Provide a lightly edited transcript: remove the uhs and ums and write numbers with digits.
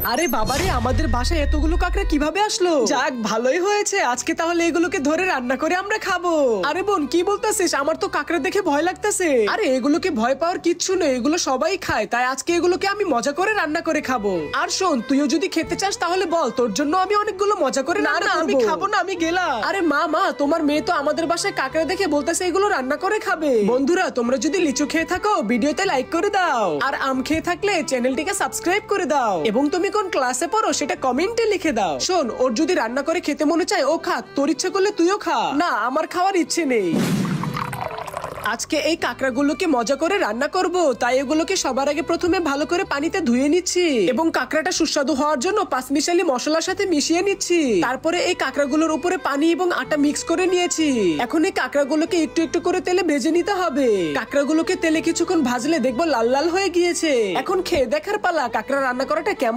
আরে বাবারে, আমাদের বাসায় এতগুলো কাকড়া কিভাবে আসলো? যাক, ভালোই হয়েছে, আজকে তাহলে এগুলোকে ধরে রান্না করে আমরা খাবো। আরে বোন, কি বলতেছিস? আমার তো কাকড়া দেখে ভয় লাগতেছে। আরে এগুলোকে ভয় পাওয়ার কিচ্ছু নেই, এগুলো সবাই খায়, তাই আজকে এগুলোকে আমি মজা করে রান্না করে খাবো। আর শোন, তুইও যদি খেতে চাস তাহলে বল, তোর জন্য আমি অনেকগুলো মজা করে রান্না করব। আমি খাবো না, আমি গেলাম। আরে মা, তোমার মেয়ে তো আমাদের বাসায় কাকড়া দেখে বলতেছে এগুলো রান্না করে খাবে। বন্ধুরা, তোমরা যদি লিচু খেয়ে থাকো ভিডিওতে লাইক করে দাও, আর আম খেয়ে থাকলে চ্যানেলটিকে সাবস্ক্রাইব করে দাও, এবং তুমি কোন ক্লাসে পড়ো সেটা কমেন্টে লিখে দাও। শোন, ওর যদি রান্না করে খেতে মনে চায় ও খাক, তোর ইচ্ছে করলে তুইও খা। না, আমার খাওয়ার ইচ্ছে নেই। আজকে এই কাঁকড়াগুলোকে মজা করে রান্না করব, তাই এগুলোকে সবার আগে প্রথমে ভালো করে পানিতে ধুয়ে নিচ্ছি এবং কাঁকড়াটা সুস্বাদু হওয়ার জন্য 5 মিশালি মশলার সাথে মিশিয়ে নিচ্ছি। তারপরে এই কাঁকড়াগুলোর উপরে পানি এবং আটা মিক্স করে নিয়েছি। এখন এই কাঁকড়াগুলোকে একটু একটু করে তেলে ভেজে নিতে হবে। কাঁকড়াগুলোকে তেলে কিছুক্ষণ ভাজলে দেখবো লাল লাল হয়ে গিয়েছে। এখন খেয়ে দেখার পালা কাঁকড়া রান্না করাটা কেমন